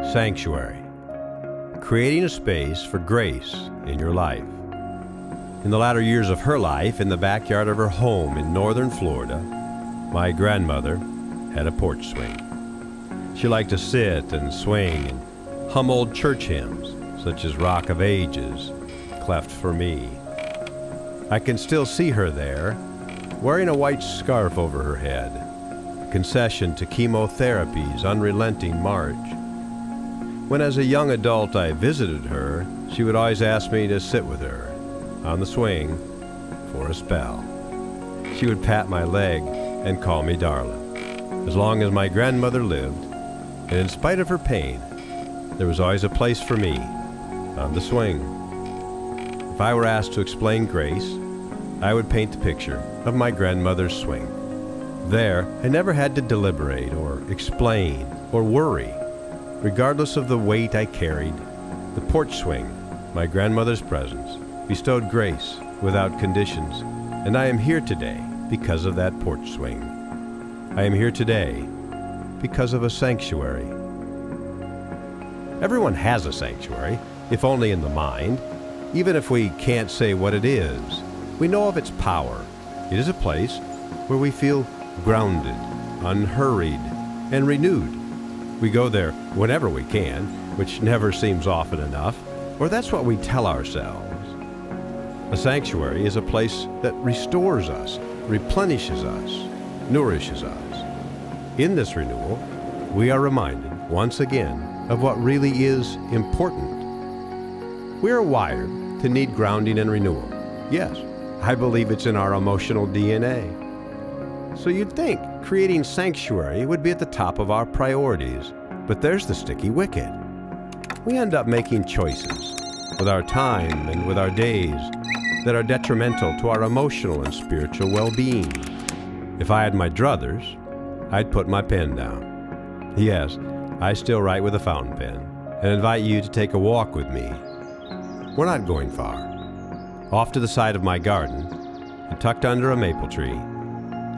Sanctuary. Creating a space for grace in your life. In the latter years of her life, in the backyard of her home in northern Florida, my grandmother had a porch swing. She liked to sit and swing and hum old church hymns, such as Rock of Ages, Cleft for Me. I can still see her there, wearing a white scarf over her head, a concession to chemotherapy's unrelenting march. When as a young adult I visited her, she would always ask me to sit with her on the swing for a spell. She would pat my leg and call me darling. As long as my grandmother lived, and in spite of her pain, there was always a place for me on the swing. If I were asked to explain grace, I would paint the picture of my grandmother's swing. There, I never had to deliberate or explain or worry. Regardless of the weight I carried, the porch swing, my grandmother's presence, bestowed grace without conditions, and I am here today because of that porch swing. I am here today because of a sanctuary. Everyone has a sanctuary, if only in the mind. Even if we can't say what it is, we know of its power. It is a place where we feel grounded, unhurried, and renewed. We go there whenever we can, which never seems often enough, or that's what we tell ourselves. A sanctuary is a place that restores us, replenishes us, nourishes us. In this renewal, we are reminded once again of what really is important. We are wired to need grounding and renewal. Yes, I believe it's in our emotional DNA. So you'd think creating sanctuary would be at the top of our priorities, but there's the sticky wicket. We end up making choices with our time and with our days that are detrimental to our emotional and spiritual well-being. If I had my druthers, I'd put my pen down. Yes, I still write with a fountain pen and invite you to take a walk with me. We're not going far. Off to the side of my garden, and tucked under a maple tree,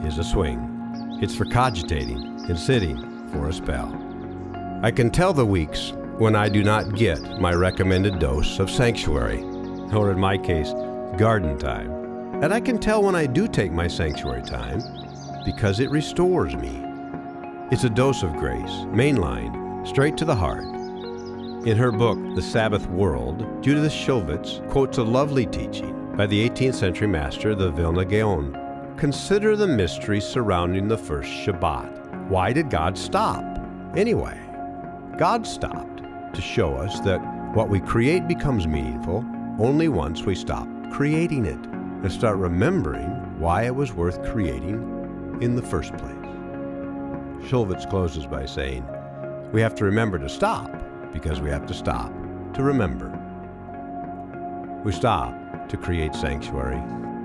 is a swing. It's for cogitating and sitting for a spell. I can tell the weeks when I do not get my recommended dose of sanctuary, or in my case, garden time. And I can tell when I do take my sanctuary time because it restores me. It's a dose of grace, mainlined, straight to the heart. In her book, The Sabbath World, Judith Shulevitz quotes a lovely teaching by the 18th century master, the Vilna Gaon. Consider the mystery surrounding the first Shabbat. Why did God stop? Anyway, God stopped to show us that what we create becomes meaningful only once we stop creating it and start remembering why it was worth creating in the first place. Shulevitz closes by saying, we have to remember to stop because we have to stop to remember. We stop to create sanctuary.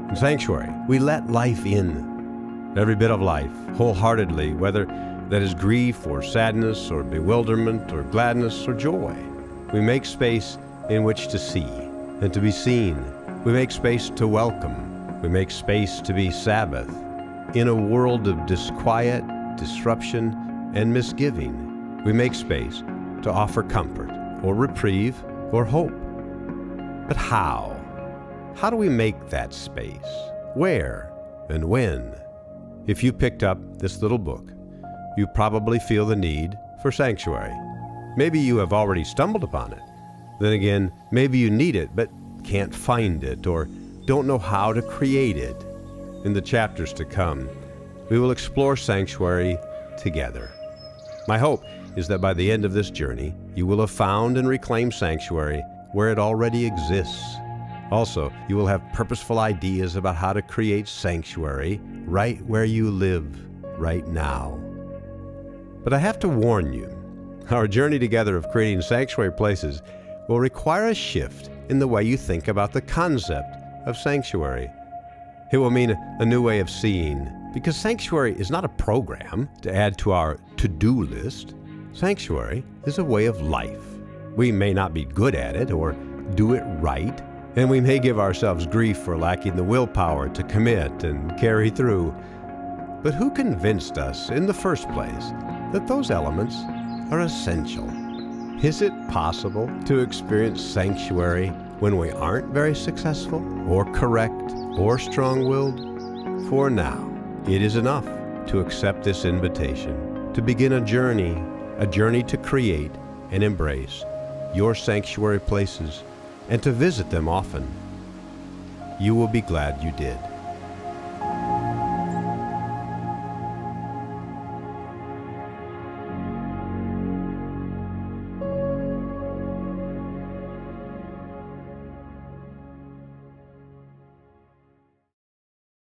In sanctuary, we let life in. Every bit of life, wholeheartedly, whether that is grief or sadness or bewilderment or gladness or joy. We make space in which to see and to be seen. We make space to welcome. We make space to be Sabbath. In a world of disquiet, disruption, and misgiving, we make space to offer comfort or reprieve or hope. But how? How do we make that space? Where and when? If you picked up this little book, you probably feel the need for sanctuary. Maybe you have already stumbled upon it. Then again, maybe you need it but can't find it or don't know how to create it. In the chapters to come, we will explore sanctuary together. My hope is that by the end of this journey, you will have found and reclaimed sanctuary where it already exists. Also, you will have purposeful ideas about how to create sanctuary right where you live right now. But I have to warn you, our journey together of creating sanctuary places will require a shift in the way you think about the concept of sanctuary. It will mean a new way of seeing, because sanctuary is not a program to add to our to-do list. Sanctuary is a way of life. We may not be good at it or do it right, and we may give ourselves grief for lacking the willpower to commit and carry through. But who convinced us in the first place that those elements are essential? Is it possible to experience sanctuary when we aren't very successful, or correct, or strong-willed? For now, it is enough to accept this invitation to begin a journey to create and embrace your sanctuary places and to visit them often. You will be glad you did.